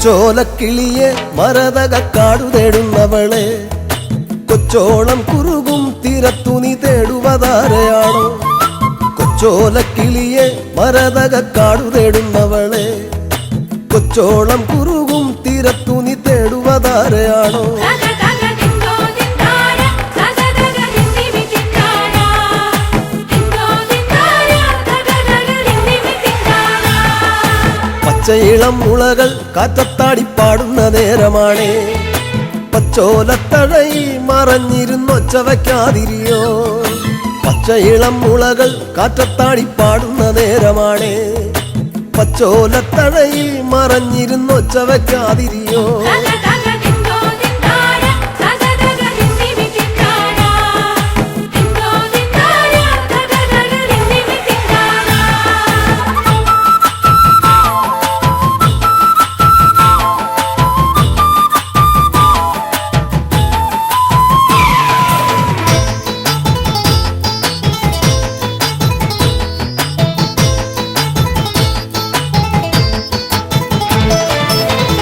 കൊച്ചോലക്കിളിയെ മരതകക്കാടു തേടുന്നവളെ കൊച്ചോളം കുറുകും തീരത്തു നീ തേടുവതാരെയാണോ? കൊച്ചോലക്കിളിയെ മരതകക്കാടു തേടുന്നവളെ കൊച്ചോളം കുറുകും തീരത്തു നീ തേടുവതാരെയാണോ? പച്ചയിളം മുളകൾ കാറ്റത്താടിപ്പാടുന്ന നേരമാണേ പച്ചോലത്തഴയിൽ മറഞ്ഞിരുന്നൊച്ച വയ്ക്കാതിരിയോ? പച്ചയിളം മുളകൾ കാറ്റത്താടിപ്പാടുന്ന നേരമാണേ പച്ചോലത്തഴയിൽ മറഞ്ഞിരുന്നൊച്ച വയ്ക്കാതിരിയോ?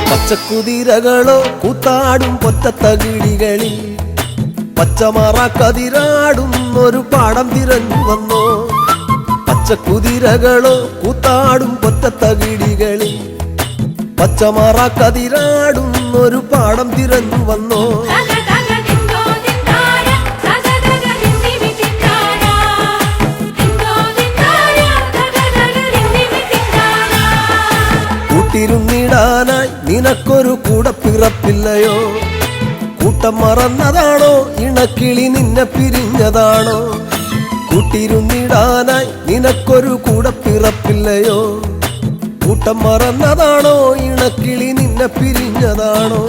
പച്ചക്കുതിരകളോ കൂത്താടും പൊറ്റത്തകിടികളിൽ പച്ചമറക്കതിരാടുന്നൊരു പാടം തിരഞ്ഞു വന്നോ? പച്ചക്കുതിരകളോ കൂത്താടും പൊറ്റത്തകിടികളിൽ പച്ചമറക്കതിരാടുന്നൊരു പാടം തിരഞ്ഞു വന്നോ? കൂട്ടിരുന്നിടാനായി നിനക്കൊരു കൂടപ്പിറപ്പില്ലയോ? കൂട്ടം മറന്നതാണോ ഇണക്കിളി നിന്നെ പിരിഞ്ഞതാണോ? കൂട്ടിരുന്നിടാനായി നിനക്കൊരു കൂടപ്പിറപ്പില്ലയോ? കൂട്ടം മറന്നതാണോ ഇണക്കിളി നിന്നെ പിരിഞ്ഞതാണോ?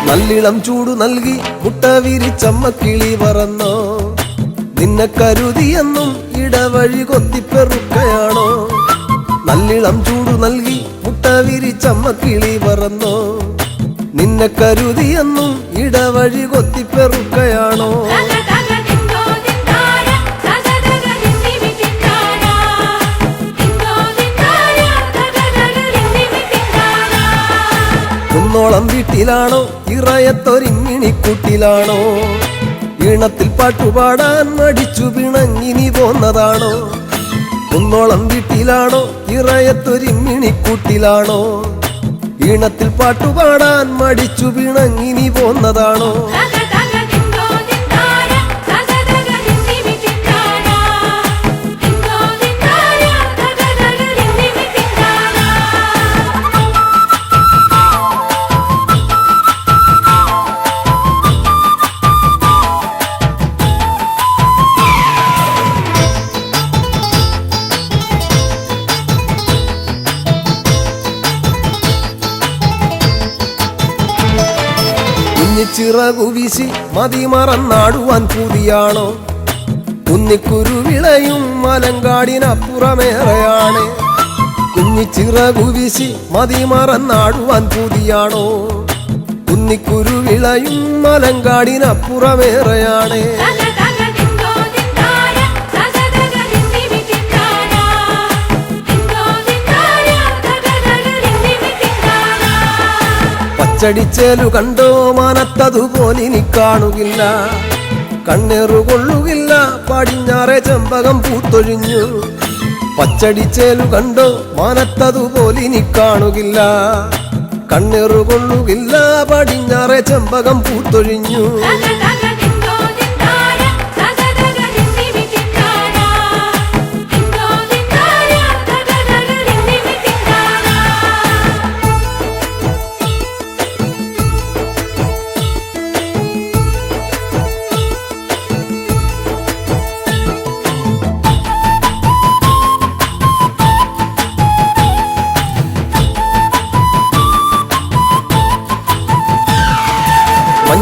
നല്ലിളം ചൂടു നൽകി മുട്ട വിരിച്ചമ്മക്കിളി പറന്നോ? നിന്നെ കരുതിയെന്നും ഇടവഴി കൊത്തിപ്പെറുക്കയാണോ? നല്ലിളം ചൂടു നൽകി മുട്ട വിരിച്ചമ്മക്കിളി പറന്നോ? നിന്നെ കരുതിയെന്നും ഇടവഴി കൊത്തിപ്പെറുക്കയാണോ? കുന്നോളം വീട്ടിലാണോ ഇറയത്തൊരിമ്മിണിക്കൂട്ടിലാണോ? ഈണത്തിൽ പാട്ടുപാടാൻ മടിച്ചു പിണങ്ങിനി പോന്നതാണോ? കുന്നോളം വീട്ടിലാണോ ഇറയത്തൊരിമ്മിണിക്കൂട്ടിലാണോ? ഈണത്തിൽ പാട്ടുപാടാൻ മടിച്ചു പിണങ്ങിനി പോന്നതാണോ? ചിറകു വീശി മതിമറന്നാടുവാൻ പൂതിയാണോ? കുന്നിക്കുരുവിളയും മലങ്കാടിനപ്പുറമേറെയാണ്. കുഞ്ഞിച്ചിറകു വീശി മതിമറന്നാടുവാൻ പൂതിയാണോ? കുന്നിക്കുരുവിളയും മലങ്കാടിനപ്പുറമേറെയാണ്. പച്ചടിച്ചേലു കണ്ടോ മാനത്തതുപോലിനി കാണുകില്ല. കണ്ണേറുകൊള്ളുകില്ല പടിഞ്ഞാറെ ചെമ്പകം പൂത്തൊഴിഞ്ഞു. പച്ചടിച്ചേലു കണ്ടോ മാനത്തതുപോലിനി കാണുകില്ല. കണ്ണേറുകൊള്ളുകില്ല പടിഞ്ഞാറെ ചെമ്പകം പൂത്തൊഴിഞ്ഞു.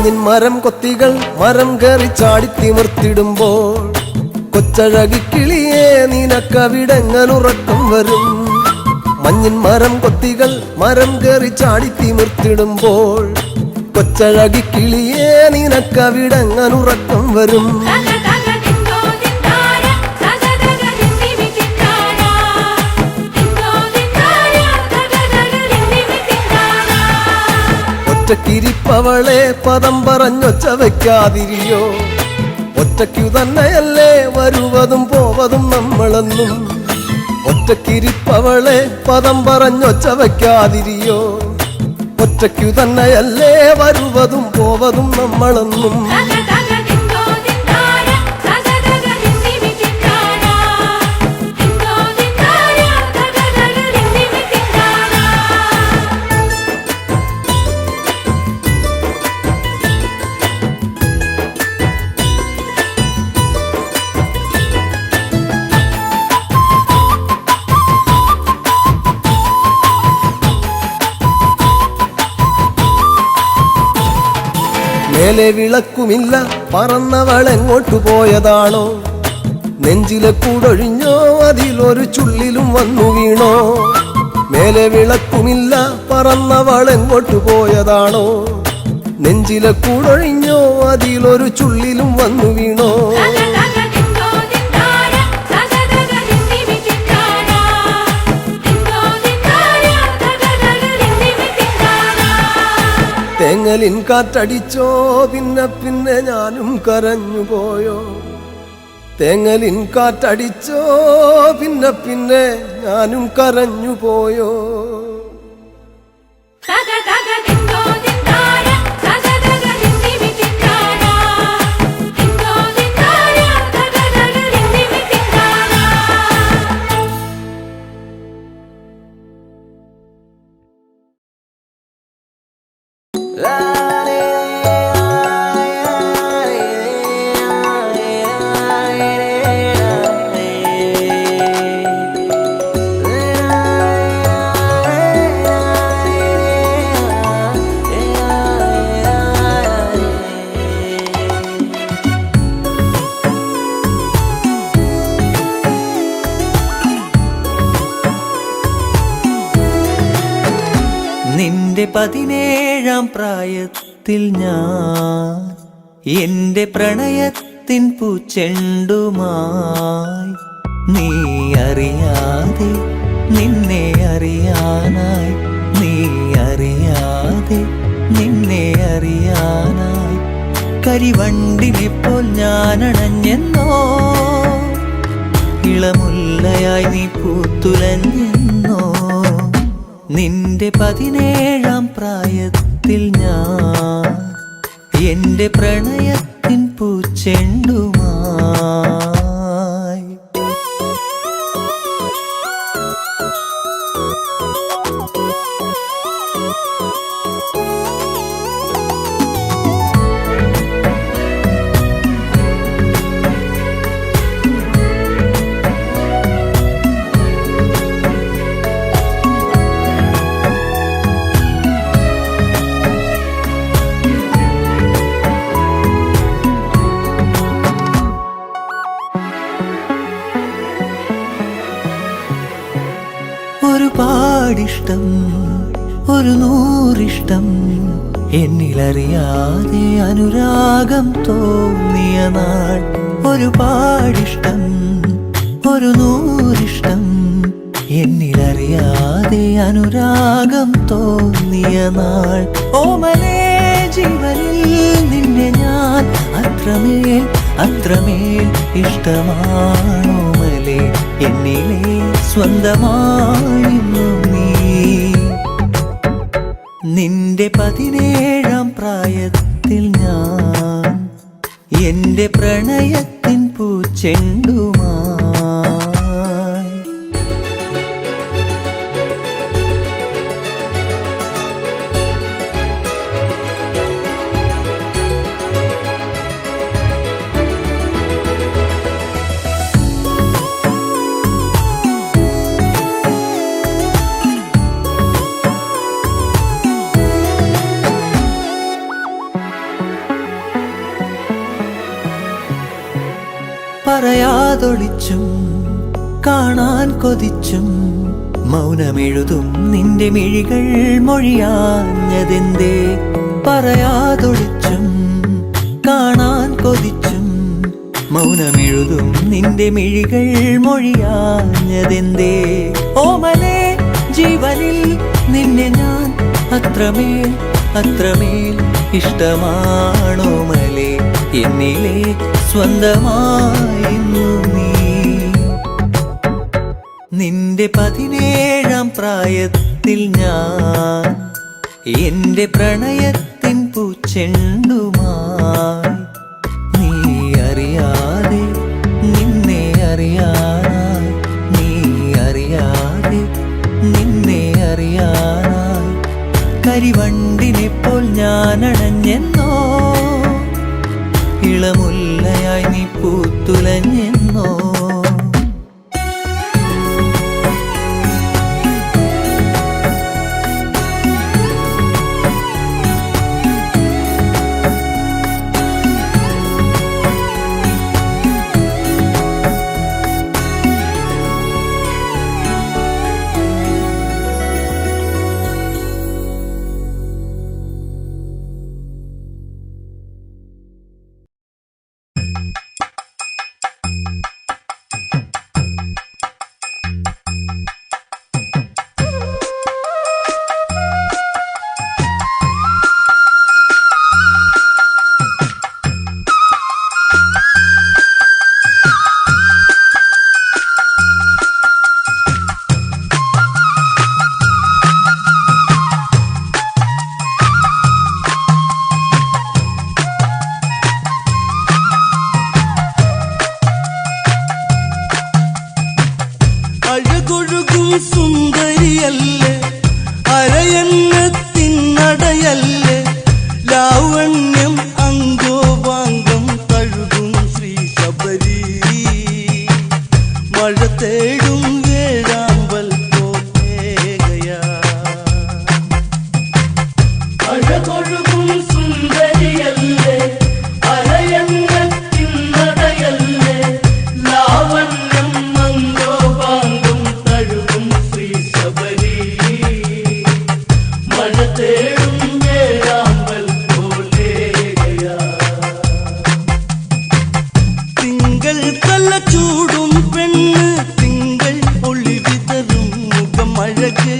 മഞ്ഞിൻ മരം കൊത്തികൾ മരം കയറി ചാടിത്തിമിർത്തിടുമ്പോൾ കൊച്ചഴകിക്കിളിയെ നിനക്കവിടെങ്ങനുറക്കം വരും. മഞ്ഞിൻ മരം കൊത്തികൾ മരം കയറി ചാടിത്തിമിർത്തിടുമ്പോൾ കൊച്ചഴകിക്കിളിയെ നിനക്കവിടെങ്ങനുറക്കം വരും. ഒറ്റക്കിരിപ്പവളെ പദം പറഞ്ഞൊച്ച വയ്ക്കാതിരിയോ, ഒറ്റയ്ക്കു തന്നെയല്ലേ വരുവതും പോവതും നമ്മളെന്നും. ഒറ്റക്കിരിപ്പവളെ പദം പറഞ്ഞൊച്ച വയ്ക്കാതിരിയോ, ഒറ്റയ്ക്കു തന്നെയല്ലേ വരുവതും പോവതും നമ്മളെന്നും. മേലെ വിളക്കുമില്ല പറന്നവളെങ്ങോട്ടു പോയതാണോ, നെഞ്ചിലെ കൂടൊഴിഞ്ഞോ അതിലൊരു ചുള്ളിലും വന്നു വീണോ. മേലെ വിളക്കുമില്ല പറന്നവളെങ്ങോട്ടു പോയതാണോ, നെഞ്ചിലെ കൂടൊഴിഞ്ഞോ അതിലൊരു ചുള്ളിലും വന്നു വീണോ. തേങ്ങലിൻ കാറ്റടിച്ചോ പിന്നെ പിന്നെ ഞാനും കരഞ്ഞു പോയോ. തേങ്ങലിൻ കാറ്റടിച്ചോ പിന്നെ പിന്നെ ഞാനും കരഞ്ഞു പോയോ. നിന്റെ 17-ാം പ്രായത്തിൽ ഞാൻ എന്റെ പ്രണയത്തിൻ പൂച്ചെണ്ടുമായി, നീ അറിയാതെ നിന്നെ അറിയാനായി, നീ അറിയാതെ നിന്നെ അറിയാനായി കരിവണ്ടിനെപ്പോൾ ഞാനണഞ്ഞെന്നോ, ഇളമുല്ലയായി നീ പൂത്തുലഞ്ഞെന്നോ. നിന്റെ 17-ാം പ്രായത്തിൽ ഞാൻ എന്റെ പ്രണയത്തിൻ പൂച്ചെണ്ടുമായി. ഒരുപാടിഷ്ടം ഒരു നൂറിഷ്ടം എന്നിലറിയാതെ അനുരാഗം തോന്നിയ നാൾ. ഒരുപാടിഷ്ടം ഒരു നൂറിഷ്ടം എന്നിലറിയാതെ അനുരാഗം തോന്നിയ നാൾ. ഓമലേ ജീവനിൽ നിന്നെ ഞാൻ അത്രമേൽ അത്രമേൽ ഇഷ്ടമാണോമലേ, എന്നിലെ സ്വന്തമായിരുന്നു നീ. നിന്റെ 17-ാം പ്രായത്തിൽ ഞാൻ എന്റെ പ്രണയത്തിൻ പൂച്ചെണ്ടുമായി. പറയാതൊളിച്ചും കാണാൻ കൊതിച്ചും മൗനമെഴുതും നിന്റെ മിഴികൾ മൊഴിയാഞ്ഞതെന്തേ? പറയാതൊളിച്ചും കാണാൻ കൊതിച്ചും മൗനമെഴുതും നിന്റെ മിഴികൾ മൊഴിയാഞ്ഞതെന്തേ? ഓമലേ ജീവനിൽ നിന്നെ ഞാൻ അത്രമേൽ അത്രമേൽ ഇഷ്ടമാണോമലേ, എന്നിലെ സ്വന്തമായിരുന്നു നീ. നിന്റെ 17-ാം പ്രായത്തിൽ ഞാൻ എന്റെ പ്രണയത്തിൻ പൂച്ചെണ്ടുമായി നീ അറിയാതെ നിന്നെ അറിയാനായി, നീ അറിയാതെ നിന്നെ അറിയാനായി കരിവണ്ടിനെ പോൽ ഞാൻ അണഞ്ഞെന്നോ, ഇളമുല്ലയായി നീ പൂത്തുലഞ്ഞെന്നോ. അഴകൊഴുകും സുന്ദരിയല്ലേ, അരയന്നത്തിനടയല്ലേ, ലാവണ്യം അങ്കോപാംഗം തഴുകും ശ്രീ ശബരി, മഴ തേടും വേഴാമ്പൽ പോകയാ. അഴകൊഴുകും സുന്ദരിയല്ലേ, അരയന്നത്തിനടയല്ലേ, ലാവണ്യം അങ്കോപാംഗം തഴുകും ശ്രീ ശബരി, മഴ തേടും വേഴാമ്പൽ പോകയാ. തിങ്കൾ കല്ല ചൂടും പെണ്ണ്, തിങ്കൾ ഒളി വിതറും മുഖം അഴക്,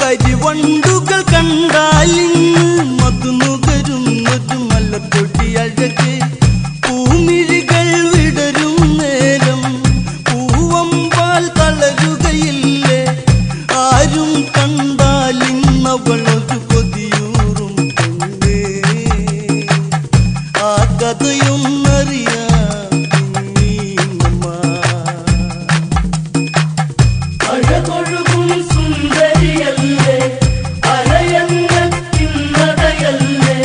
കരിവണ്ടുകൾ കണ്ടാലിന്ന് മധുനുകരും ഒരു മലപ്പൊടി അഴക്, പൂമിഴികൾ വിടരും നേരം പൂവമ്പാൽ തളരുകയില്ലേ, ആരും കണ്ടാലിന്നവളൊരു കൊതിയൂറും പെണ്ണേ, ആ കഥയൊന്നറിയാം നീങ്ങമ്മ. അഴകൊഴുകും സുന്ദരിയല്ലേ, അരയന്നത്തിനടയല്ലേ,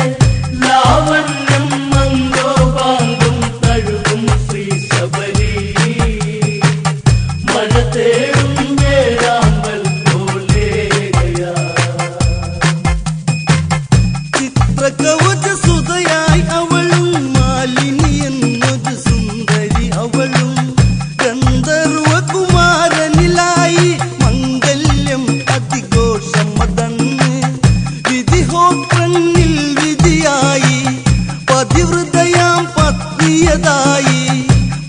ലാവണ്യം അങ്കോപാംഗം തഴുകും ശ്രീ ശബരി, മഴ തേടും വേഴാമ്പൽ പോലെയാ. ചിത്രകവച സുതയായി അവളും മാലിനി എന്നൊരു സുന്ദരി അവളും, ഗന്ധർവ കുമാരനിലായി മംഗല്യം അതിഘോഷമതന്ന്, വിധിഹോത്രങ്ങളിൽ വിധിയായി പതിവൃതയാം പത്നിയതായി,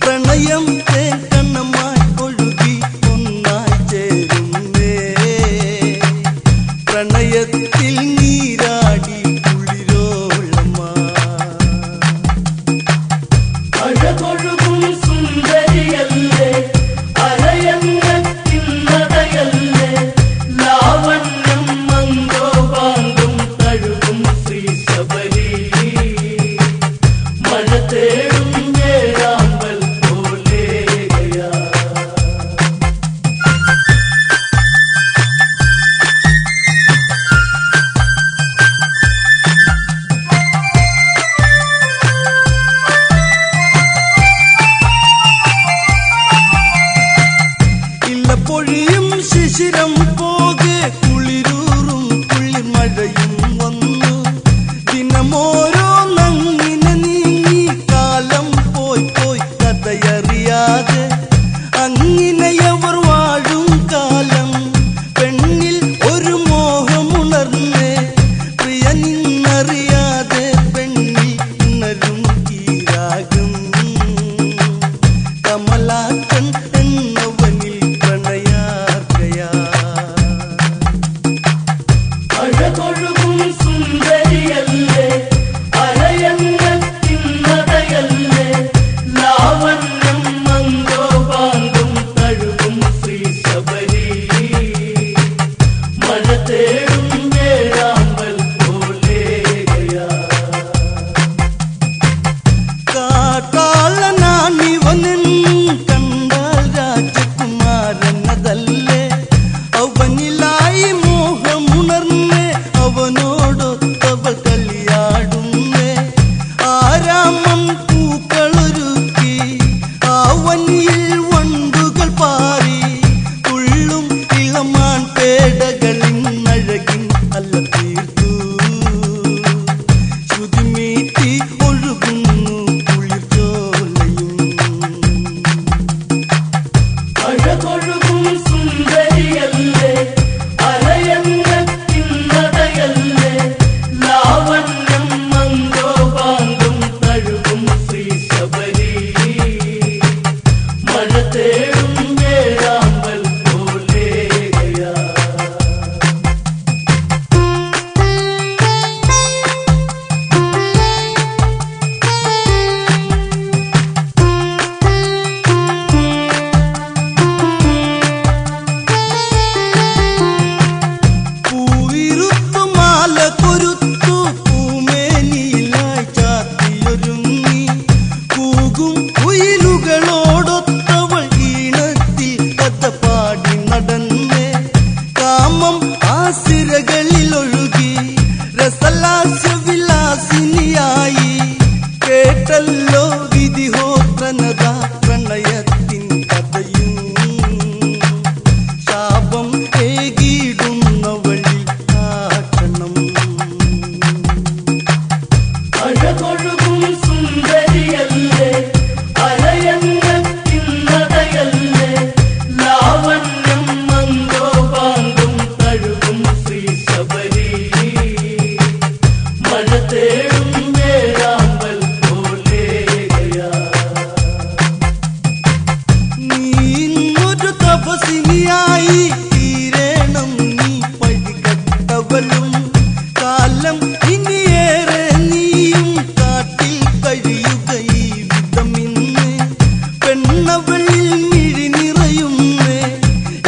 പ്രണയം തേക്കണ്ണമായി ഒഴുകി ഒന്നായി ചേരുന്നേ, പ്രണയത്തിൽ നീരാടി കുളിരോളമാ. അഴകൊഴുകും സുന്ദരിയല്ലേ, അരയന്നത്തിനടയല്ലേ, ലാവണ്യം അങ്കോപാംഗം തഴുകും ശ്രീ ശബരി, മഴ തേടും വേഴാമ്പൽ പോലെയാ. ഇല്ല പൊഴിയും ശിശിരം പോകെ കുളിരൂറും കുളിമഴയും വന്നു, ദിനമോരോ നങ്ങിനെ നീങ്ങി കാലം പോയി പോയി കഥയറിയാതെ, ശബരി മഴ തേടും വേഴാമ്പൽ പോലെയാ കാട്ടാളനാണിവനൻ കണ്ടാൽ രാജകുമാരനതല്ലേ അവനിലായി മോഹമുണർന്നേ അവനോടൊത്തവൾ കളിയാടുന്നേ ആരാമം പൂക്കളൊരുക്കി അവനിൽ വണ്ടുകൾ പാറി തുള്ളും ഇളമാൻ പേടകളിൻ അഴകിൻ അല്ല തീർത്തു ശ്രുതിമീട്ടി ഒഴുകുന്നു കുളിർച്ചോലയും അഴകൊഴുകും സുന്ദരിയല്ലേ അലയന്നത്തിന്നതയല്ലേ ലാവണ്യം മന്ദോപാങ്കം തഴുകും ശ്രീ ശബരി മഴ തേടും വേഴാമ്പൽ പോലെയാ പൂവിരുത്തു മാല കൊരുത്തു പൂമേനിയിലായി ചാത്തിയൊരുങ്ങി കൂകും കുയിലുകളോടൊത്തവൾ ഈണത്തിൽ കഥ പാടി നടന്നേ കാമം ആസിരകളിലൊഴുകി രസലാസ്യവിലാസിനിയായി കേട്ടല്ലോ വിധിഹോത്രനത പ്രണയത്തിൻ കഥയും ശാപം ഏകിടുന്ന വഴി കാട്ടണം അഴകൊഴുകും സുന്ദരിയല്ലേ അലയന്നത്തിന്നതയല്ലേ ലാവണ്യം മന്ദോപാങ്കം തഴുകും ശ്രീ ശബരി മഴ തേടും വേഴാമ്പൽ പോലെയാ നീ ഇന്നൊരു തപസിനിയായി തീരണം നീ പഴികട്ടവളും കാലം ഇനിയേറെ നീയും കാട്ടിൽ കഴിയുക ഈ വിധമിന്ന് പെണ്ണവളിൽ മിഴി നിറയുന്നേ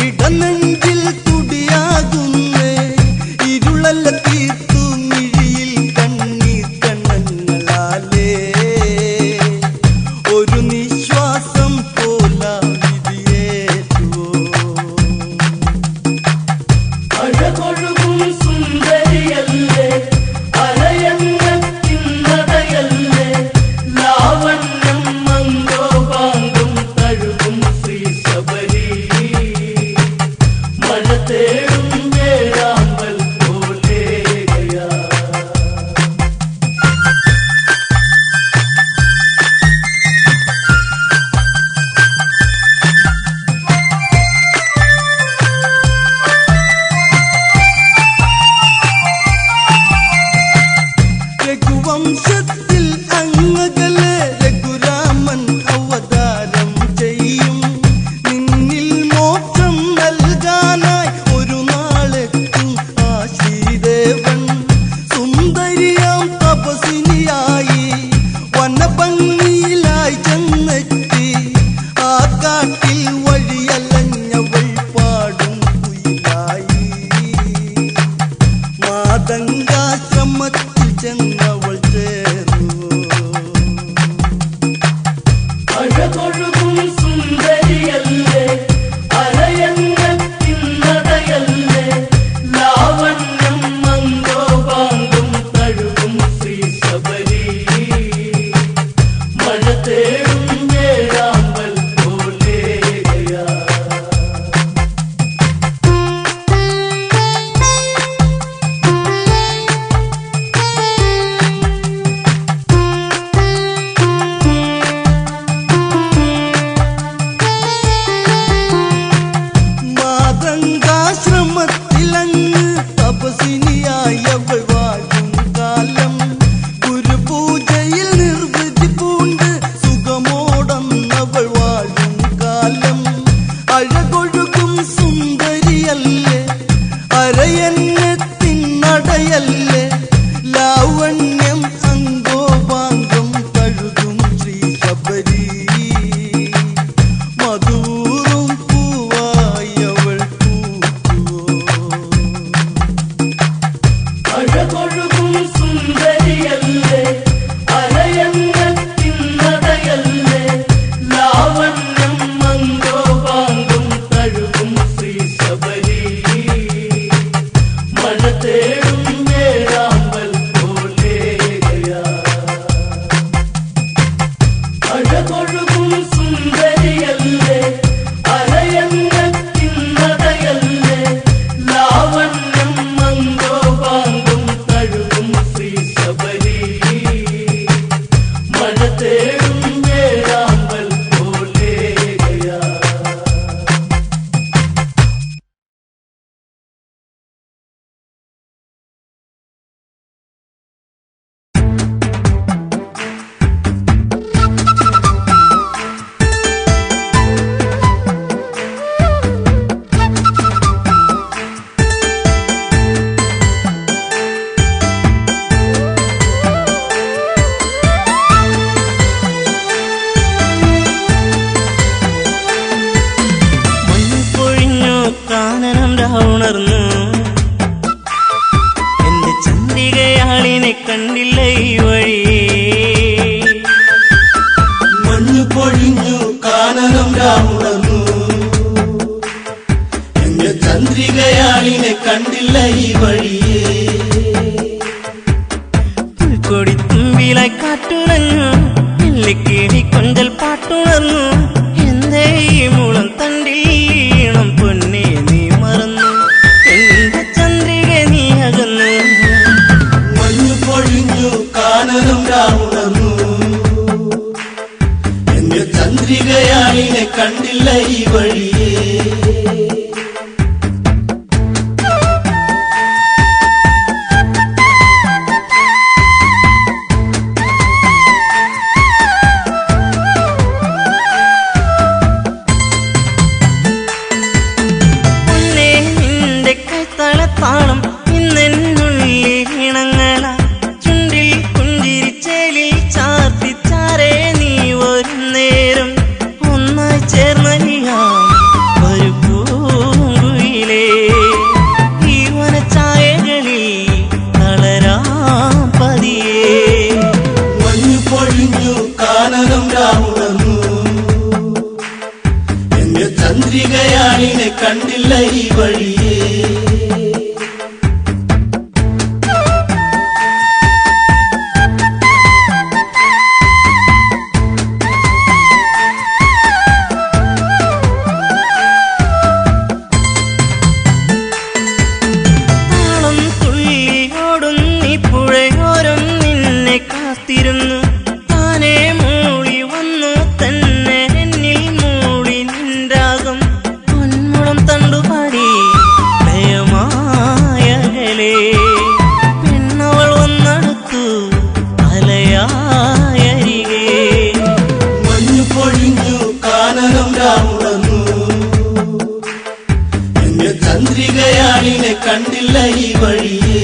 ഇടനെഞ്ചിൽ തുടിയാകുന്നേ ഇരുളല്ല തീർത്തു മിഴിയിൽ കണ്ണീർ കണ്ണങ്ങളാലേ ഒരു നിശ്വാസം പോല വിധിയേറ്റുവോ അഴകൊഴുകും സുന്ദരിയല്ലേ അലയന്നത്തിന്നതയല്ലേ ലാവണ്യം മന്ദോപാങ്കം തഴുകും ശ്രീ ശബരി മഴ തേടും വേഴാമ്പൽ പോലെയാ രഘുവംശത്തിൽ അങ്ങകലെ രഘുരാമൻ അവതാരം ചെയ്യും നിന്നിൽ മോക്ഷം നൽകാനായി ഒരു നാളെത്തും ആ ശ്രീദേവൻ സുന്ദരിയാം തപസിനിയായി വനഭംഗിയിലായി ചെന്നെത്തി ആ കാട്ടിൽ വഴിയലഞ്ഞവൾ പാടും കുയിലായി മാതങ്കാശ്രമത്തിൽ ചെന്നവൾ ഉണർന്നു. എന്റെ ചന്ദ്രികയാളിനെ കണ്ടില്ല ഈ വഴിയേ. മഞ്ഞു പൊഴിഞ്ഞു കാനനം രാമുണർന്നു. എന്റെ ചന്ദ്രികയാളിനെ കണ്ടില്ല ഈ വഴിയേ. പുൽക്കൊടി തുമ്പിലായി കാറ്റുലഞ്ഞു, കിളി കൊഞ്ചൽ പാട്ടുണർന്നു. എന്തേ ഈ മുളം തണ്ടിൽ ഈണം പൊന്നെ നീ മറന്നു, എന്റെ ചന്ദ്രിക നീ അകന്നു. മഞ്ഞു പൊഴിഞ്ഞു കാനനം രാമുണർന്നു. എന്റെ ചന്ദ്രികയാളിനെ കണ്ടില്ല ഈ വഴിയേ. താളം ഇന്നെന്നുള്ളിൽ ഇണങ്ങള, ചുണ്ടിൽ പുഞ്ചിരിച്ചേലിൽ ചാർത്തിച്ചാരേ നീ വരും നേരം. ഒന്നായി ചേർന്നലിയാം ഒരു പൂങ്കുയിലേ, ഈ വനച്ചായകളിൽ തളരാം പതിയേ. മഞ്ഞു പൊഴിഞ്ഞു കാനനം രാമുണർന്നു. എന്റെ ചന്ദ്രികയാളിനെ കണ്ടില്ല ഈ വഴിയേ. കാത്തിരുന്നു താനേ മൂളി വന്നു തന്നെ എന്നിൽ മൂളി നിൻരാഗം. പൊന്മുളം തണ്ടുപാടി ഭയമായകലേ, പെണ്ണവൾ വന്നടുത്തു അലയായരികേ. മഞ്ഞു പൊഴിഞ്ഞു കാനനം രാമുണർന്നു. എന്റെ ചന്ദ്രികയാളിനെ കണ്ടില്ല ഈ വഴിയേ.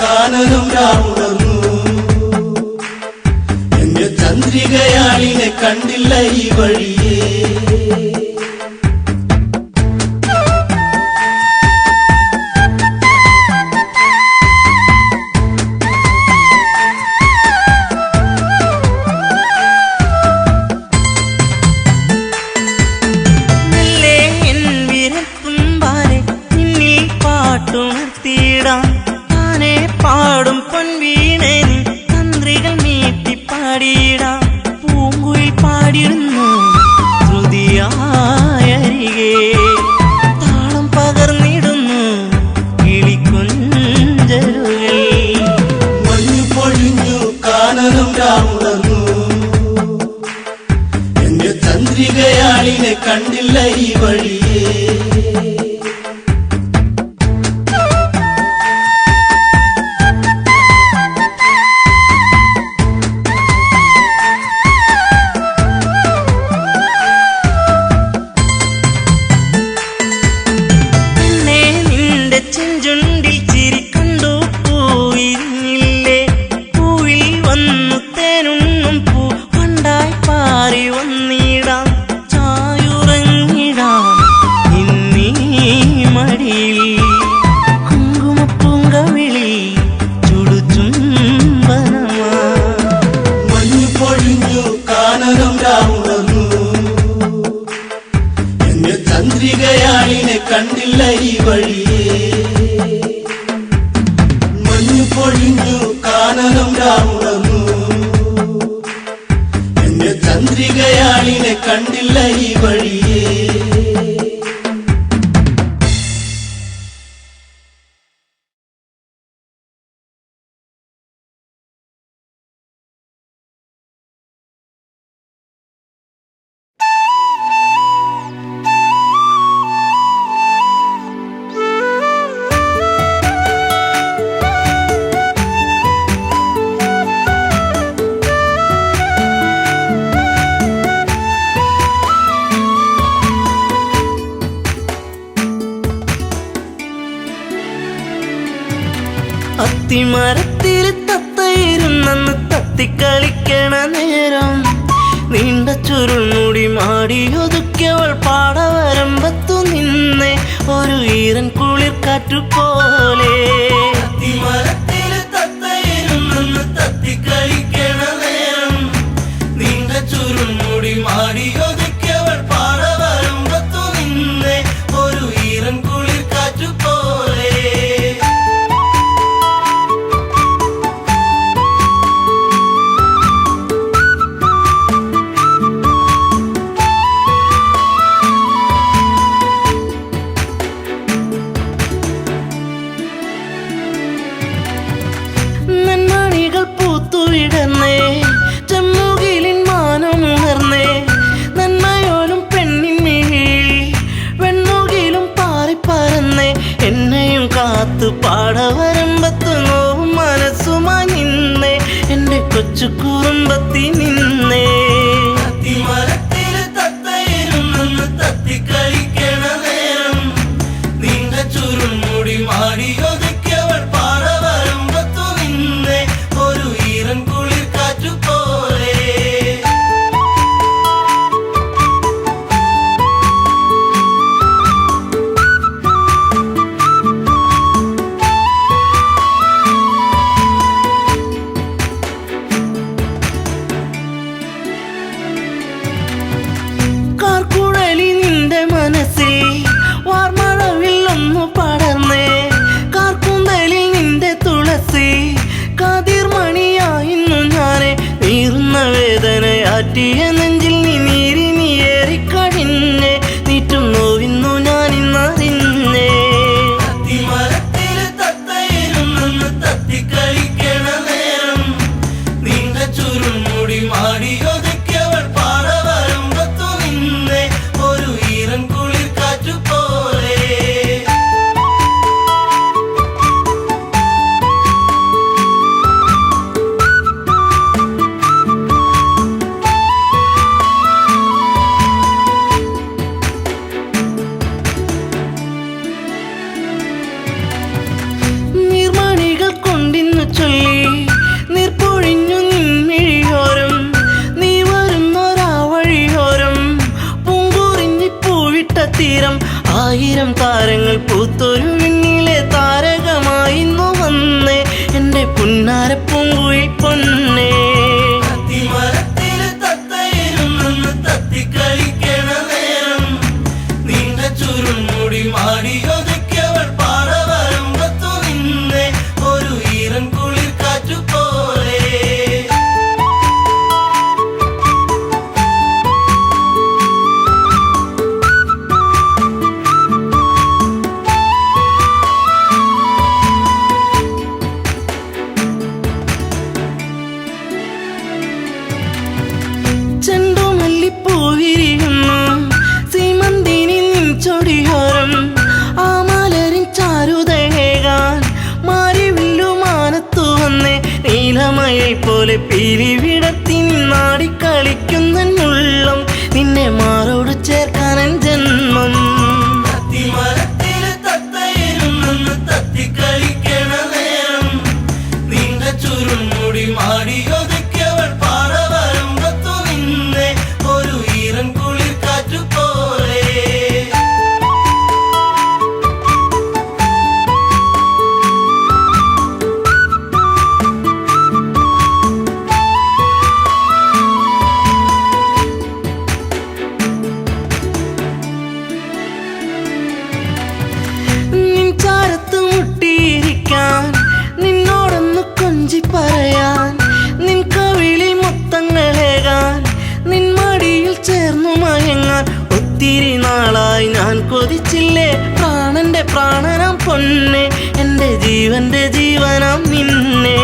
കാനനം രാമുണർന്നു. എന്റെ ചന്ദ്രികയാളിനെ കണ്ടില്ല ഈ വഴിയേ. മെല്ലെ എൻ വിരൽത്തുമ്പാലെ നിന്നിൽ പാട്ടുണർത്തിയിടാം. പാടും പൊൻവീണേ നീ തന്ത്രികൾ നീട്ടി പാടിയിടാം. പൂങ്കുയിൽ പാടിടുന്നു ശ്രുതിയായരികേ, താളം പകർന്നിടുന്നു കിളിക്കൊഞ്ചലുകൾ. മഞ്ഞു പൊഴിഞ്ഞു കാനനം രാമുണർന്നു. എന്റെ ചന്ദ്രികയാളിനെ കണ്ടില്ല ഈ വഴിയേ. ചെഞ്ചുണ്ടിൽ ചിരി കണ്ടു പൂവിരിഞ്ഞില്ലേ, പൂവിൽ വന്നു തേനുണ്ണും പൂ പണ്ടായി പാറി വന്നിടാം. ചായുറങ്ങിടാം ഇന്നീ മടിയിൽ, കുങ്കുമപ്പൂങ്കവിളി ചുടുചുംബനമാ. മഞ്ഞു പൊഴിഞ്ഞു കാനനം രാമുണർന്നു. എന്റെ ചന്ദ്രികയാളിനെ കണ്ടില്ല ഈ വഴിയേ. മഞ്ഞു പൊഴിഞ്ഞു കാനനം രാമുണർന്നു. എന്റെ ചന്ദ്രികയാളിനെ കണ്ടില്ല ഈ വഴിയേ. അത്തിമരത്തിൽ തത്തയിരുന്നെന്ന് തത്തിക്കളിക്കണ നേരം നീണ്ട ചുരുൾമുടി മാടിയൊതുക്കിയവൾ പാടവരമ്പത്തു നിന്നെ ഒരു ഈറൻ കുളിർ കാറ്റുപോലെ. അത്തിമരത്തിൽ തത്തയിരുന്നെന്ന് തത്തിക്കളിക്കണ നേരം നീണ്ട ചുരുൾമുടി മാടിയൊതുക്കിയവൾ പാടവരമ്പത്തു നിന്നെ ഒരു ഈറൻ കുളിർ കാറ്റുപോലെ. നന്മണികൾ പൂത്തുവിടന്നേ ചെമ്മുകിലിൻ മാനമുയർന്നേ നന്മയോലും പെണ്ണിൻ മിഴി വെണ്ണുകിലും പാറിപ്പറന്നേ എന്നെയും കാത്തു പാടവരമ്പത്ത് നോവും മനസ്സുമായി നിന്നേ എൻ്റെ കൊച്ചു കുറുമ്പത്തി നിന്നേ. അത്തിമരത്തിൽ തത്തയിരുന്നെന്ന് തത്തിക്കളിക്കണ നേരം നീണ്ട ചുരുൾമുടി മാടിയൊതുക്കിയവൾ പാടവരമ്പത്തു നിന്നെ ഒരു ഈറൻ കുളിർ കാറ്റുപോലെ. കാർക്കുഴലി നിന്റെ മനസ്സിൽ വാർമഴവിൽ ഒന്നു പടർന്നേ കാർക്കുന്തലിൽ നിന്റെ തുളസി കാതിർമണിയായിരുന്നു ഞാനെ നീറുന്ന വേദനയാറ്റിയ നെഞ്ചിൽ നീ നീരിനിയേറിക്കഴിഞ്ഞേ നീറ്റും നോവിന്നു ഞാനിന്നറിഞ്ഞേ. അത്തിമരത്തിൽ തത്തയിരുന്നെന്ന് തത്തിക്കളിക്കണ നേരം നീണ്ട ചുരുൾമുടി മാടിയൊതുക്കിയവൾ പാടവരമ്പത്തു നിന്നെ ഒരു ഈറൻ കുളിർ കാറ്റുപോലെ. നീർമണികൾ കൊണ്ടിന്നു ചൊല്ലി നീർപ്പൊഴിഞ്ഞു നിൻമിഴിയോരം നീ വരുന്നൊരാ വഴിയോരം പൂങ്കുറിഞ്ഞി പൂവിട്ട തീരം ആയിരം താരങ്ങൾ പൂത്തൊരു വിണ്ണിലെ താരകമായിന്നു വന്നേ എൻ്റെ പുന്നാര പൂങ്കുഴി പൊന്നേ. അത്തിമരത്തിൽ തത്തയിരുന്നെന്ന് തത്തിക്കളിക്കണ നേരം നീണ്ട ചുരുൾമുടി മാടിയൊതുക്കിയവൾ പാടവരമ്പത്തു നിന്നെ ഒരു ഈറൻ കുളിർ കാറ്റുപോലെ. ചെണ്ടുമല്ലിപ്പൂവിരിയുന്നു സീമന്തിനി നിൻ ചൊടിയോരം ആ മലരിൻ ചാരുതേകാൻ മാരിവില്ലുമാനത്തു വന്നേ നീലമയിൽ പോലെ പീലി വിടത്തി നിന്നാടിക്കളിക്കുന്നുള്ളം നിന്നെ മാറോട് ചേർക്കാനൻ ജന്മം. അത്തിമരത്തിൽ തത്തയിരുന്നെന്ന് തത്തിക്കളിക്കണ നേരം നീണ്ട ചുരുൾമുടി മാടിയൊതുക്കിയവൾ പാടവരമ്പത്തു നിന്നെ ഒരു ഈറൻ കുളിർ കാറ്റുപോലെ. നിൻ ചാരത്ത് മുട്ടിയിരിക്കാൻ നിന്നോടൊന്ന് കൊഞ്ചി പറയാൻ നിൻ കവിളിൽ മുത്തങ്ങളേകാൻ നിൻ മടിയിൽ ചേർന്നു മയങ്ങാൻ ഒത്തിരി നാളായി ഞാൻ കൊതിച്ചില്ലേ പ്രാണന്റെ പ്രാണനാം പൊന്നെ എൻ്റെ ജീവന്റെ ജീവനാം നിന്നെ.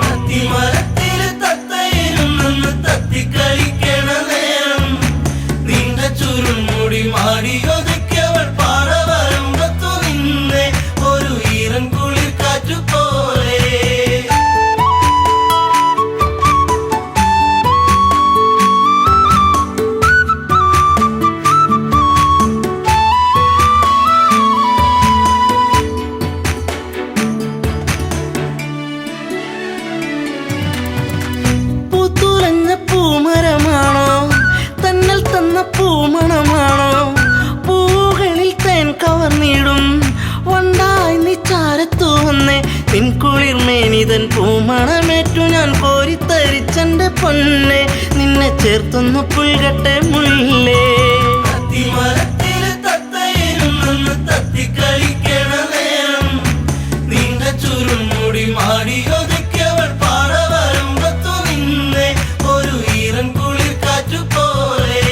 അത്തിമരത്തിൽ തത്തയിരുന്നെന്ന് തത്തിക്കളിക്കണ നേരം നീണ്ട ചുരുൾമുടി മാടിയൊതുക്കിയവൾ പാടവരമ്പത്തു നിന്നെ ഒരു ഈറൻ കുളിർ കാറ്റുപോലെ. കുളിർമേനിതൻ പൂമണമേറ്റു ഞാൻ കോരിത്തരിച്ചെന്റെ പൊന്നെ നിന്നെ ചേർത്തൊന്നു പുൽകട്ടെ മുല്ലേ അത്തിമരത്തില് തത്തയിരുന്നെന്ന് തത്തിക്കളിക്കണ നേരം നീണ്ട ചുരുൾമുടി മാടിയൊതുക്കിയവൾ പാട വരുമ്പത്തു നിന്നെ ഒരു ഈറൻ കുളിർ കാറ്റു പോലെ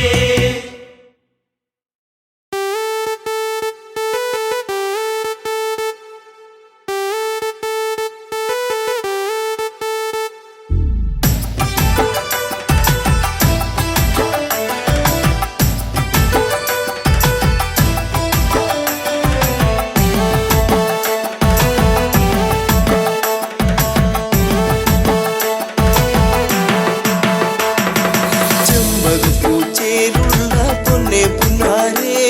ചെമ്പകപ്പൂച്ചേലുള്ള പൊന്നെ പുന്നാരേ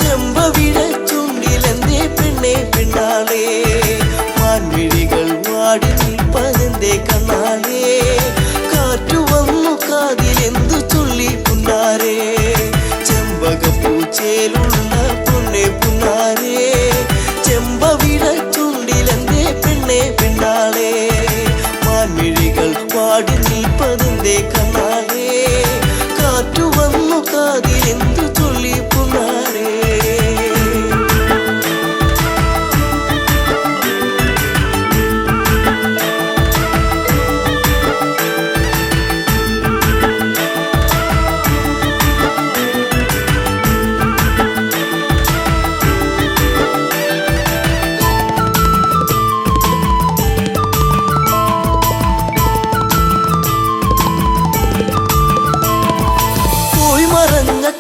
ചെമ്പവിഴ ചുണ്ടിലെന്തേ പെണ്ണെ പെണ്ണാളേ മാൻമിഴികൾ വാടി നിൽപ്പതെന്തേ കണ്ണാളേ കാറ്റു വന്നു കാതിലെന്തു ചൊല്ലി പുന്നാരേ ചെമ്പകപ്പൂച്ചേലുള്ള പൊന്നെ പുന്നാരേ ചെമ്പവിഴ ചുണ്ടിലെന്തേ പെണ്ണെ പെണ്ണാളേ മാൻമിഴികൾ വാടി നിൽപ്പതെന്തേ കണ്ണാളേ കാറ്റു വന്നു കാതിലെന്തു ചൊല്ലി പുന്നാരേ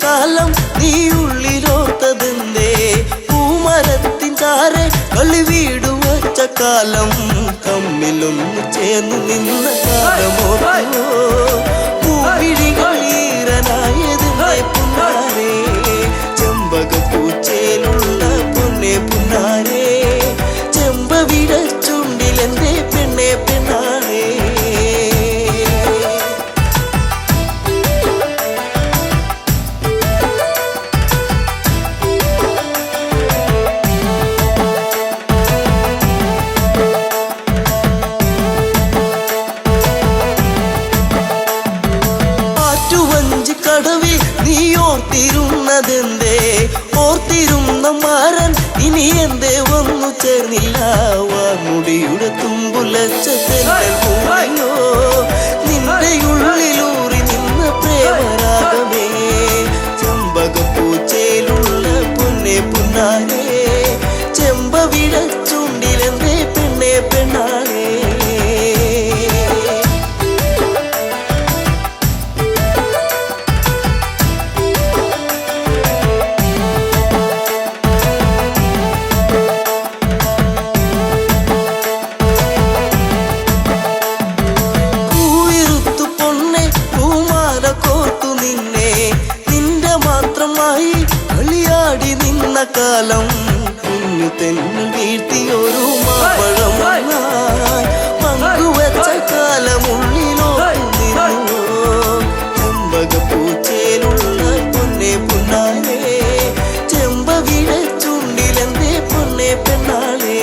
കാലം നീ ഉള്ളിലോത്തതെന്തേ പൂമരത്തിൻ ചാരെ കളി വീടു വച്ച കാലം തമ്മിലൊന്നു ചേർന്ന് നിന്ന കാലമോ പൂവിഴികൾ ഈറനായതെന്തേ പുന്നാരേ ചെമ്പകപ്പൂച്ചേലുള്ള പൊന്നെ പുന്നാരേ ചെമ്പവിഴ ചുണ്ടിലെന്തേ പെണ്ണെ പെണ്ണാരേ കടവിൽ നീ ഓർത്തിരുന്നതെന്തേ ഓർത്തിരുന്ന മാരൻ ഇനി എന്തേ വന്നു ചേർന്നില്ല വാർമുടിയുടെ തുമ്പുലച്ചോ നിന്റെ ഉള്ളിലൂറി നിന്ന പ്രേമരാഗമേ ചെമ്പകപ്പൂച്ചേലുള്ള പൊന്നെ പുന്നാരേ ചെമ്പവിഴ ചുണ്ടിലെന്തേ പെണ്ണെ പെണ്ണാളേ കാലം കുഞ്ഞു തെന്നു വീഴ്ത്തിയൊരു മാപ്പഴം പങ്കുവച്ച കാലമുള്ളിലോ നിന്നു ചെമ്പകപ്പൂച്ചേലുള്ള പൊന്നെ പുന്നാരേ ചെമ്പവിഴ ചുണ്ടിലെന്തേ പൊന്നെ പെണ്ണാളേ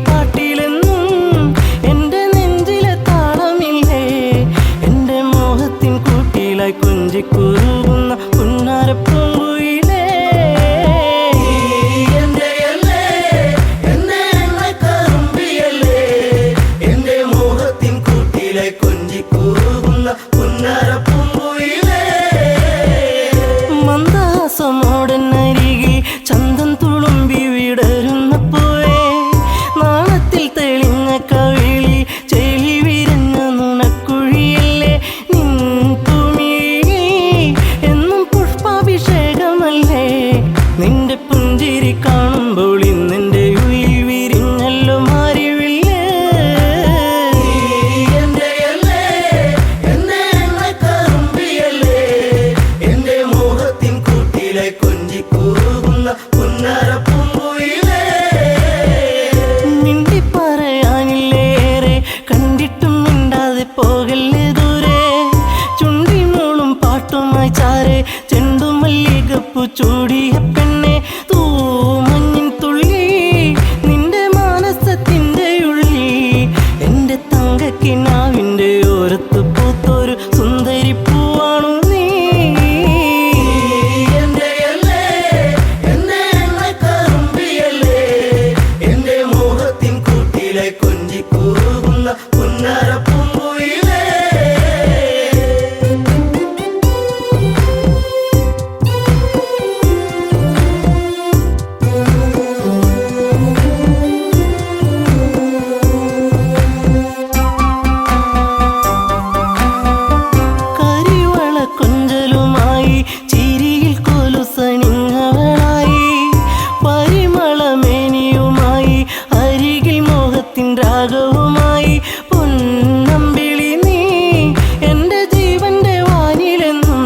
പാട്ടിലെന്നും എൻ്റെ നെഞ്ചിലെ താളമില്ലേ കൊഞ്ചിക്കുറുകുന്ന പുന്നാരപ്പൂങ്കുയിലേ മന്ദാസമോടനരികിൽ ചന്തം തുളുമ്പി വിടരുന്ന പൂവേ നാണത്തിൽ തെളിഞ്ഞ കവിളിൽ ചെളി വിരഞ്ഞ നുണക്കുഴിയല്ലേ നിൻ തുമിഴി എന്നും പുഷ്പാഭിഷേകമല്ലേ നിന്റെ പുഞ്ചിരി കാണുമ്പോൾ ഇന്നെന്റെ ഉയിൽ വിരിഞ്ഞല്ലോ മാറിവില്ലേ മിണ്ടി പറയാനില്ലേറെ കണ്ടിട്ടും മിണ്ടാതെ പോകല്ലേ ദൂരെ ചുണ്ടി മൂളും പാട്ടുമായി ചാരെ ചെണ്ടുമല്ലികപ്പു ചൂടിയ പെണ്ണെ തൂമഞ്ഞിൻ തുള്ളി നിന്റെ മാനസത്തിന്റെ ഉള്ളി എന്റെ തങ്കക്കിനാവിന്റെ ഓരത്ത് പൂത്തൊരു സുന്ദരി പൂവാണു നീ കരിവള കൊഞ്ചലുമായി ചിരിയിൽ കൊലുസണിഞ്ഞവളായി പരിമളമേനിയുമായി അരികിൽ മോഹത്തിൻ രാഗവുമായി പൊന്നമ്പിളി നീ എന്റെ ജീവന്റെ വാനിലെന്നും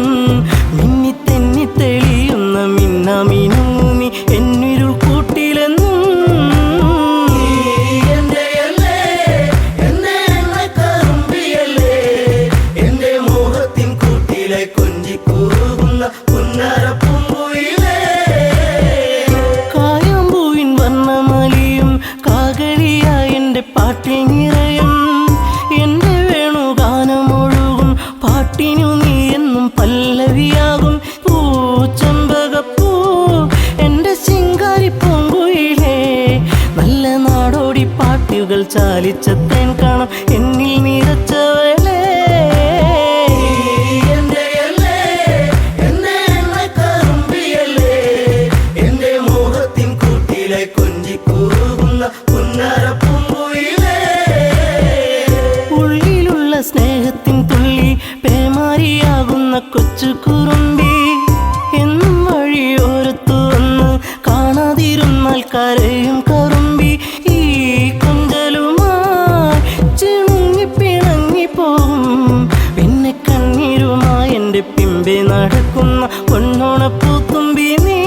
മിന്നി തെന്നി തെളിയുന്ന മിന്നാമിനുങ്ങി എന്നിരുൾ കൂട്ടിലെന്നും കായാമ്പൂവിൻ വർണ്ണമലിയും കാകളിയായ എന്റെ പാട്ടിൽ നിറയും എന്റെ വേണുഗാനമൊഴുകും പാട്ടിനു നീ എന്നും പല്ലവിയാകും പൂച്ചമ്പകപ്പൂ എന്റെ ശിങ്കാരി പൂങ്കുയിലേ നല്ല നാടോടി പാട്ടുകൾ ചാലിച്ച തേൻ കാണാം എന്നിൽ നിറച്ചവളേ ഉള്ളിലുള്ള സ്നേഹത്തിൻ തുള്ളി പേമാരിയാകുന്ന കൊച്ചു കുറുമ്പി എന്നും വഴിയോരത്തു വന്ന് കാണാതിരുന്നാൽ കരയും കറുമ്പി ഈ കൊഞ്ചലുമായി ചിണുങ്ങി പിണങ്ങി പോകും പിന്നെ കണ്ണീരുമായി എൻ്റെ പിമ്പെ നടക്കുന്ന പൊന്നോണപ്പൂത്തുമ്പി നീ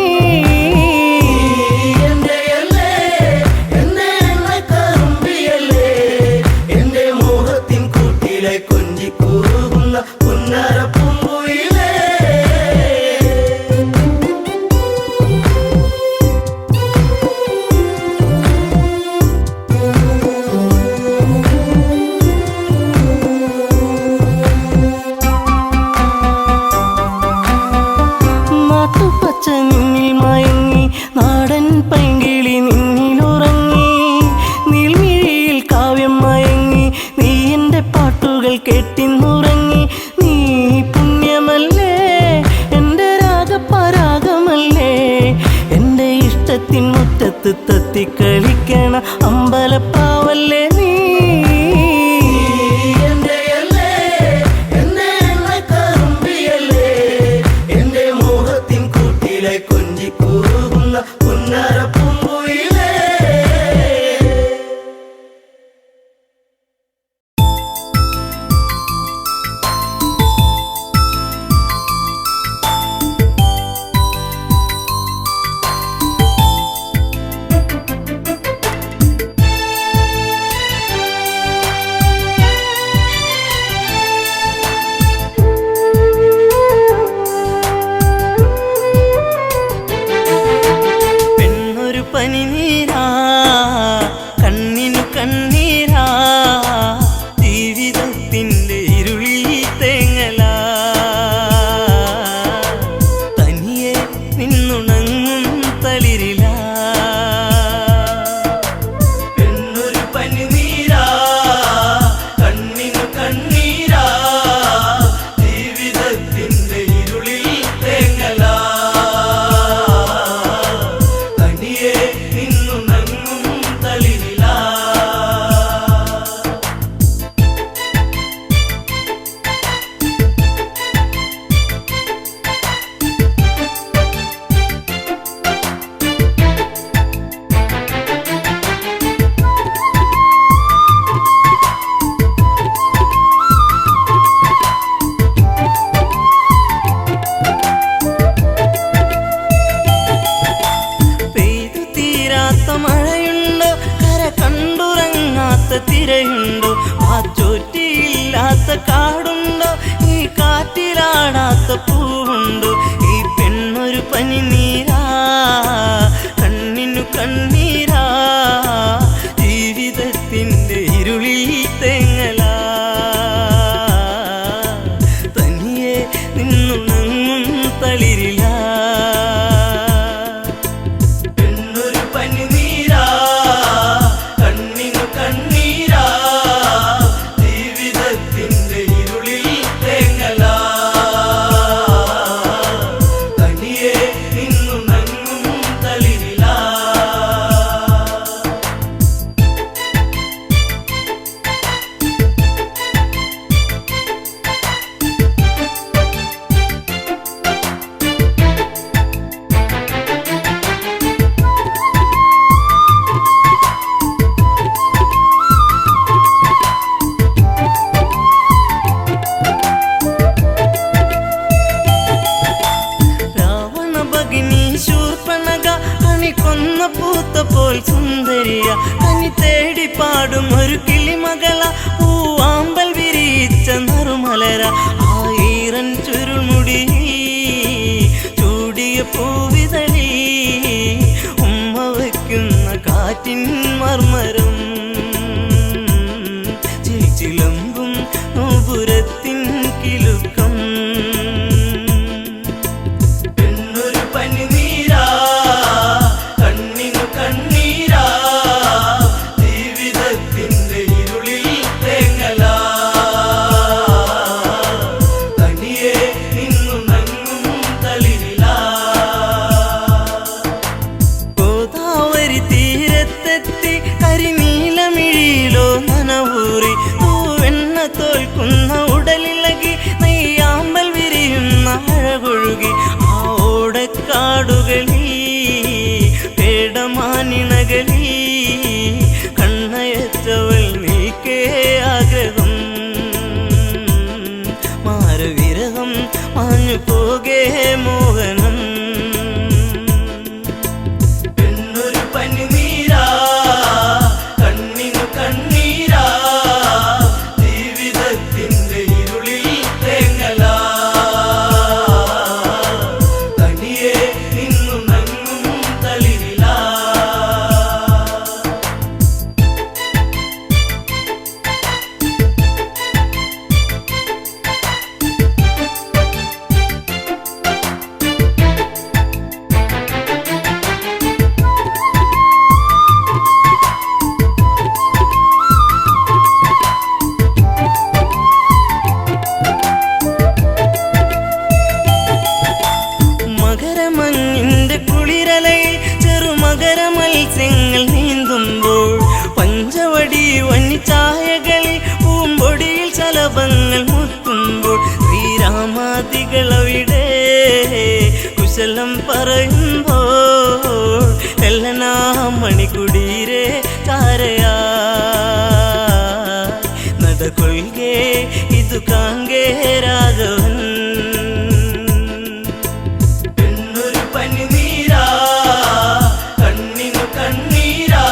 നാട്ടുപച്ച നിന്നിൽ മയങ്ങി നാടൻ പൈങ്കിളി നിന്നിലുറങ്ങി നീൽമിഴിയിൽ കാവ്യം മയങ്ങി നീ എൻ്റെ പാട്ടുകൾ കെട്ടിന്നുറങ്ങി നീ പുണ്യമല്ലേ എൻ്റെ രാഗപരാഗമല്ലേ എൻ്റെ ഇഷ്ടത്തിൻ മുറ്റത്ത് തത്തിക്കളിക്കണ അമ്പലപ്പാവല്ലേ നീ നിന്നുണങ്ങും തളിരില. പെണ്ണൊരു പനിനീരാ കണ്ണിനു കണ്ണീരാ ജീവിതത്തിന്റെ ഇരുളിൽ തേങ്ങല തനിയെ നിന്നുണങ്ങും തളിരില. രാവണ ഭഗിനി ശൂർപ്പണഖ കണിക്കൊന്ന പൂത്ത പോൽ സുന്ദരിയ കനി തേടി പാടും ഒരു കിളിമകള പൂവാമ്പൽ വിരിച്ച നറുമലര ആയിരം ചുരുൾമുടി ചൂടിയ പൂവിതളി ഉമ്മ വയ്ക്കുന്ന കാറ്റിൻ മർമരം ചിലമ്പും നോപുരത്തിൻ കിലുക്കം. പെണ്ണൊരു പനിനീരാ കണ്ണിനു കണ്ണീരാ ജീവിതത്തിന്റെ ഇരുളിൽ തേങ്ങല തനിയെ നിന്നുണങ്ങും തളിരില. ഗോദാവരി തീരത്തെത്തി കരിനീലമിഴിയിലോ നനവൂറി തൂവെണ്ണ തോൽക്കുന്ന ഉടലിളകി നെയ്യാമ്പൽ വിരിയുന്ന അഴകൊഴുകി ആ ഓടക്കാടുകളിൽ പേടമാനിണകളിൽ കണ്ണയച്ചവൾ നീക്കേ ആഗ്രഹം മാരവിരഹം മാഞ്ഞു പോകേ മോഹനം. പെണ്ണൊരു പനിനീരാ കണ്ണിനു കണ്ണീരാ ജീവിതത്തിന്റെ ഇരുളിൽ തേങ്ങല തനിയെ നിന്നുണങ്ങും തളിരില. മകരമഞ്ഞിന്റെ കുളിരലയിൽ ചെറുമകര മത്സ്യങ്ങൾ നീന്തുമ്പോൾ പഞ്ചവടി വന്നിച്ചായകളിൽ പൂമ്പൊടിയിൽ ശലഭങ്ങൾ മുത്തുമ്പോൾ ശ്രീരാമാദികളവിടെ കുശലം പറയുമ്പോൾ എല്ലനാ മണികുടീരെ ചാരയാ നടകൊള്ളുകേ ഇതു കാങ്കേ രാഘവൻ. പെണ്ണൊരു പനിനീരാ കണ്ണിനു കണ്ണീരാ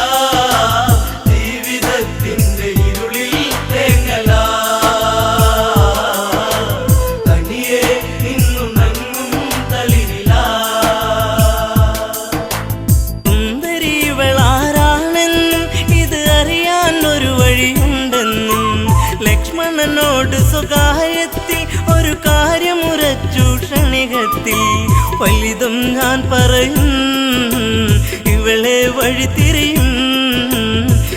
ജീവിതത്തിന്റെ ഇരുളിൽ തേങ്ങല തനിയെ നിന്നുണങ്ങും തളിരില. സുന്ദരിവളാരാണെന്നും ഇത് അറിയാൻ ഒരു വഴിയുണ്ടെന്നും ലക്ഷ്മണനോട് സ്വകാര്യത്തിൽ ഒരു കാര്യമുറച്ചു ക്ഷണികത്തിൽ വലുതും ഞാൻ പറയും ഇവളെ വഴി തിരിയും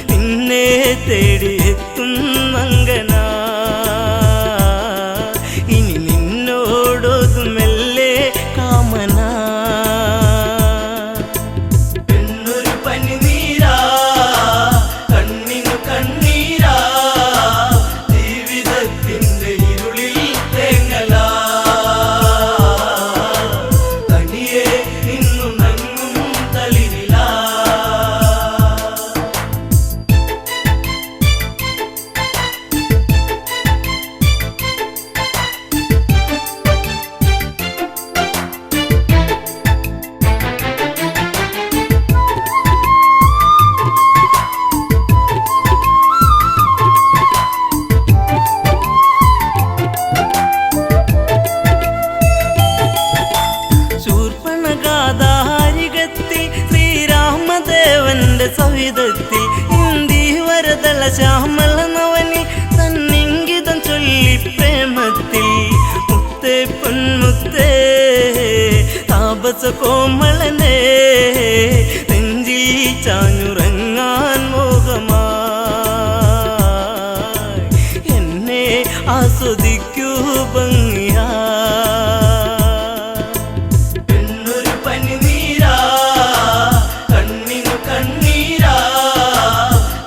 നിന്നെ തേടിയെത്തും മങ്കന ഇനി നിന്നോടൊതുമെല്ലെ കാമന. പെണ്ണൊരു പനിനീരാ കണ്ണിനു കണ്ണീരാ ജീവിതത്തിന്റെ ഇരുളിൽ തേങ്ങല തനിയെ നിന്നുണങ്ങും തളിരില. സവിധത്തിൽ ഇന്ദീവരതള ശ്യാമള നവനിൽ തന്നിങ്കിതം ചൊല്ലി പ്രേമത്തിൽ മുത്തേ പൊന്മുത്തേ താപസ കോമളനേ നെഞ്ചിൽ ചാഞ്ഞുറങ്ങാൻ മോഹമായി എന്നെ ആസ്വദിക്കൂ ഭംഗിയാ പെണ്ണൊരു പനിനീരാ കണ്ണിനു കണ്ണീരാ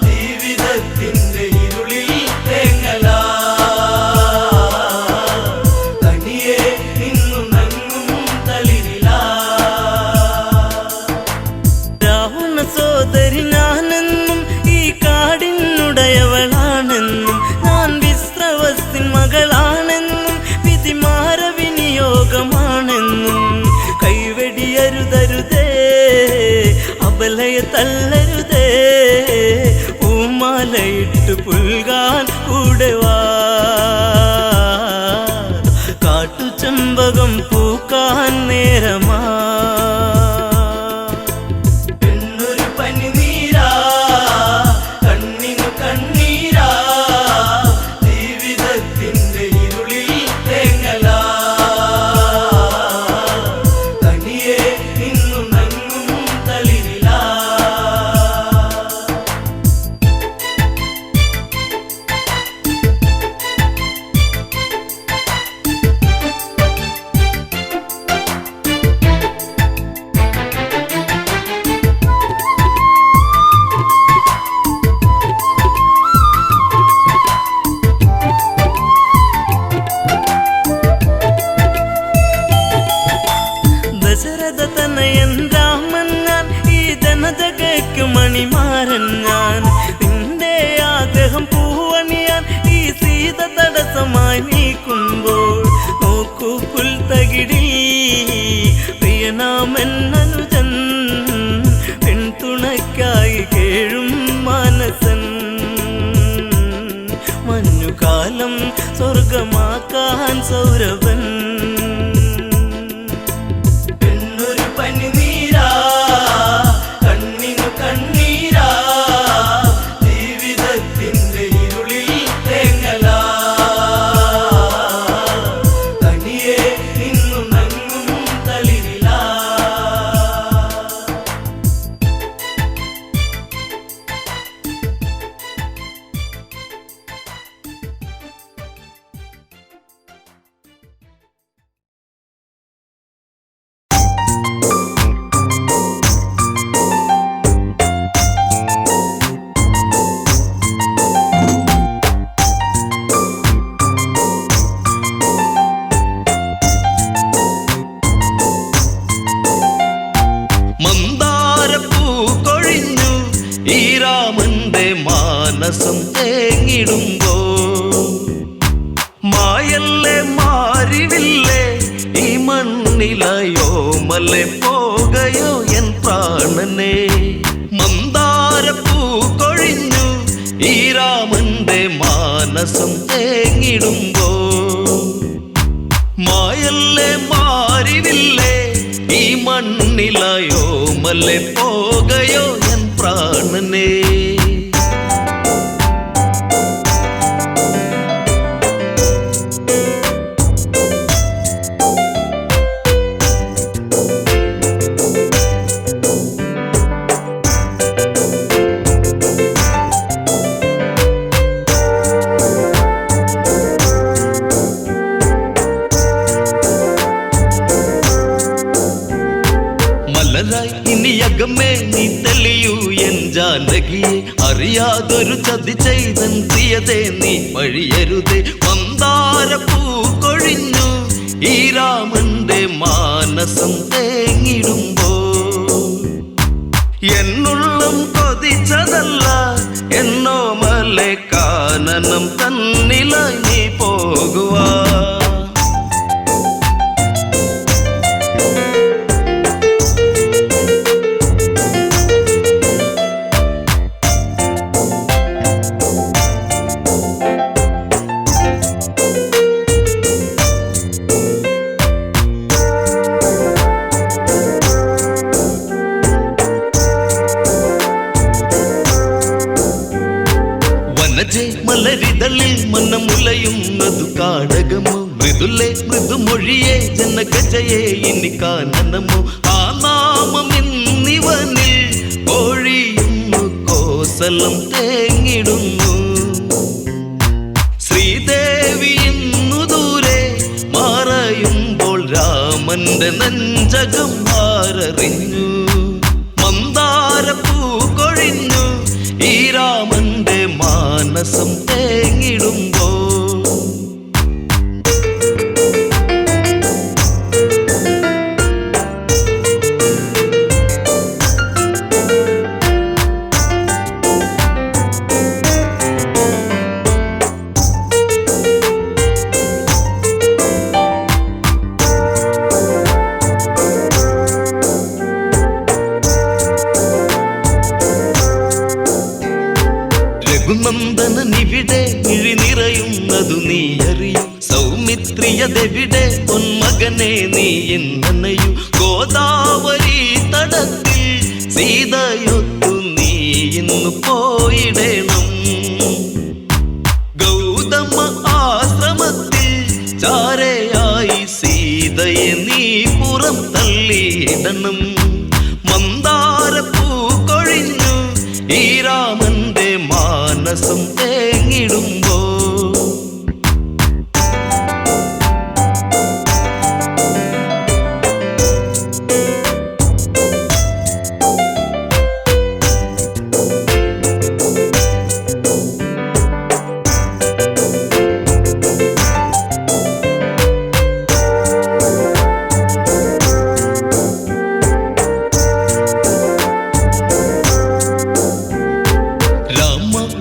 ജീവിതത്തിന്റെ ഇരുളിൽ തേങ്ങലാ തനിയെ നിന്നു നങ്ങും തളിരിലാ രാവണ സോദരി ഞാനെന്നും ഈ കാടിനുടയവളാണെന്നും ഞാൻ വിശ്രവസ്തിൻ മകളാണെന്നും വിധിമാര വിനിയോഗമാണെന്നും കൈവെടിയരുതരുതേ അബലയെ തള്ളരുതേ പൂമാലയിട്ട് പുൽകാൻ കൂടെ വാ കാട്ടുചെമ്പകം പൂക്കാൻ നേരമാ പെണ്ണൊരു പനിനീരാ കണ്ണിനു കണ്ണീരാ ജീവിതത്തിന്റെ ഇരുളിൽ തേങ്ങലാ തനിയെ നിന്നു നങ്ങും തളിരിലാ ദശരഥ തനയൻ രാമൻ ഞാൻ ഈ ജനജഗയ്ക്കു മണിമാരൻ ഞാൻ നിന്റെ ആഗ്രഹം പൂവണിയാൻ ഈ സീത തടസ്സമായി നീക്കുമ്പോൾ നോക്കൂ പുൽത്തകിടിൽ പ്രിയനാമൻ അനുജൻ പെൺതുണയ്ക്കായി കേഴും മാനസൻ മഞ്ഞുകാലം സ്വർഗമാക്കാൻ സൗരഭൻ പെണ്ണൊരു പനിനീരാ കണ്ണിനു കണ്ണീരാ ജീവിതത്തിന്റെ ഇരുളിൽ തേങ്ങലാ തനിയെ നിന്നു നങ്ങും തളിരിലാ മന്ദാരപ്പൂ കൊഴിഞ്ഞു ഈ രാമന്റെ മാനസം തേങ്ങിടുമ്പോ മായല്ലേ മാറിവില്ലേ ഈ മണ്ണിലയോ മല്ലെ പോകയോ എൻ പ്രാണനെ മന്ദാരപ്പൂ കൊഴിഞ്ഞു ഈ രാമന്റെ മാനസം തേങ്ങിടുമ്പോ മായല്ലേ മാറിവില്ലേ ഈ മണ്ണിലയോ മല്ലെ പോകയോ എൻ പ്രാണനെ മലരായി ഇനിയകമേ നീ തെളിയൂ എൻ ജാനകിയെ അറിയാതൊരു ചതി ചെയ്തൻ പ്രിയതേ നീ വഴിയരുതേ മന്ദാരപ്പൂ കൊഴിഞ്ഞു ഈ രാമന്റെ മാനസം തേങ്ങിടുമ്പോ എന്നുള്ളം കൊതിച്ചതല്ല എന്നോ മലെ കാനനം തന്നിലായി നീ പോകുവാ മലരിതളിൽ മന്നമുലയുന്നതു കാടകമോ ജനഗജയെ ഇനി കാനനമോ ആ നാമം ഇന്നിവനിൽ ഒഴിയുന്നു കോസലം തേങ്ങിടുന്നു ശ്രീദേവി ഇന്നു ദൂരെ മറയുമ്പോൾ രാമന്റെ നെഞ്ചകം ആരറിഞ്ഞു മന്ദാരപ്പൂ കൊഴിഞ്ഞു ഈ രാമന്റെ മാനസം തേങ്ങിടുമ്പോ രഘുനന്ദനനിവിടെ മിഴി നിറയുന്നതു നീ അറിയും സൗമിത്രിയതെവിടെ പൊന്മകനെ നീ എന്നനയും ഗോദാവരി തടത്തിൽ സീതയൊത്തു നീ ഇന്നു പോയിടണം ഗൗതമ ആശ്രമത്തിൽ ചാരയായി സീതയെ നീ പുറം തള്ളിയിടണം മന്ദാരപ്പൂ കൊഴിഞ്ഞു ഈ രാമന്റെ മാനസം തേങ്ങിടുമ്പോ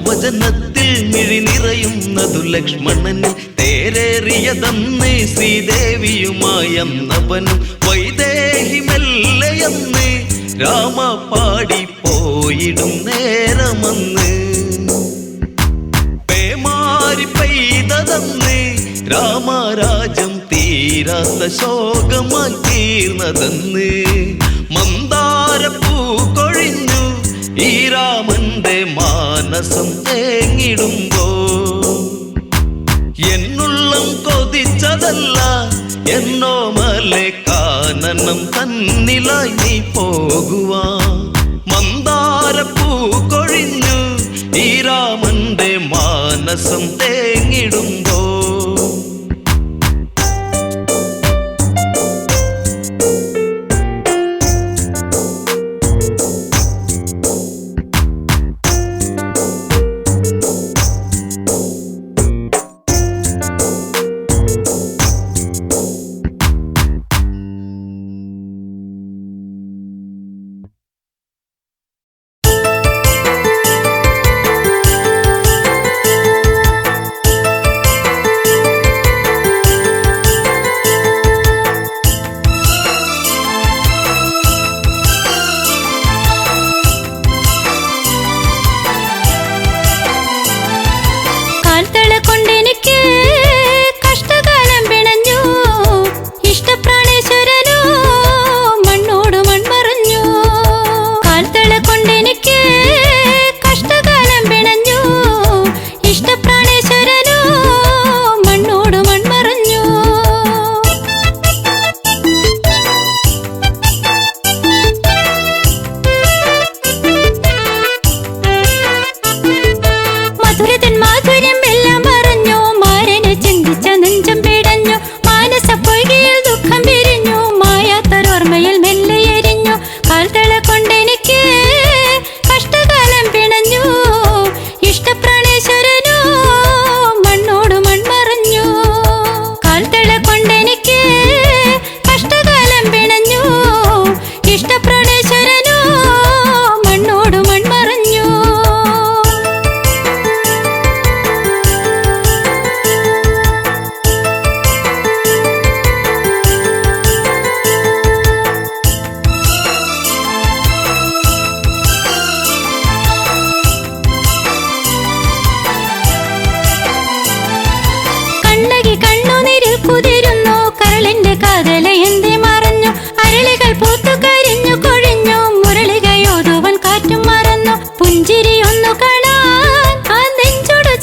വചനത്തിൽ മിഴി നിറയുന്നതു ലക്ഷ്മണന് തേരേറിയതന്ന് ശ്രീദേവിയുമായന്നവനും വൈദേഹി മെല്ലയെന്ന് രാമ പാടിപ്പോയിടും നേരമന്ന് പേമാരി പെയ്തതെന്ന് രാമരാജം തീരാത്ത ശോകമായി തീർന്നതെന്ന് മന്ദാരപ്പൂ കൊഴിഞ്ഞു ഈ രാമന്റെ മാനസം തേങ്ങിടുമ്പോ എന്നുള്ളം കൊതിച്ചതല്ല എന്നോമലെ കാനനം തന്നിലായി നീ പോകുവാ മന്ദാരപ്പൂ കൊഴിഞ്ഞു ഈ രാമന്റെ മാനസം തേങ്ങിടുമ്പോ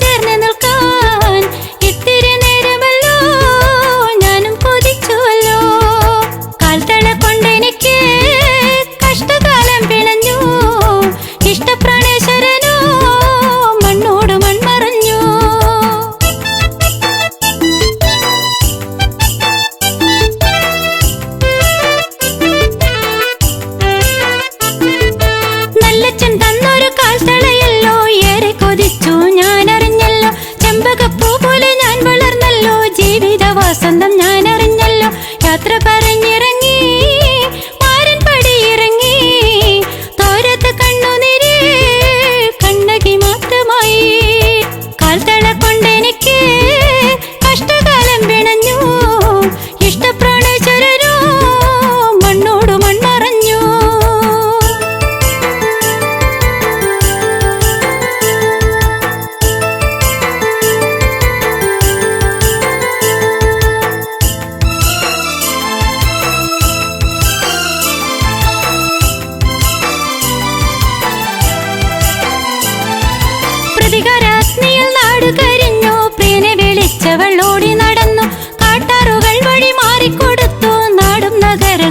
ചേർന്ന് നിൽക്കാൻ ഇത്തിരി നേരമല്ലോ ഞാനും കൊതിച്ചുവല്ലോ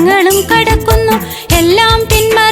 കാലങ്ങളും കടക്കുന്നു എല്ലാം പിന്മറ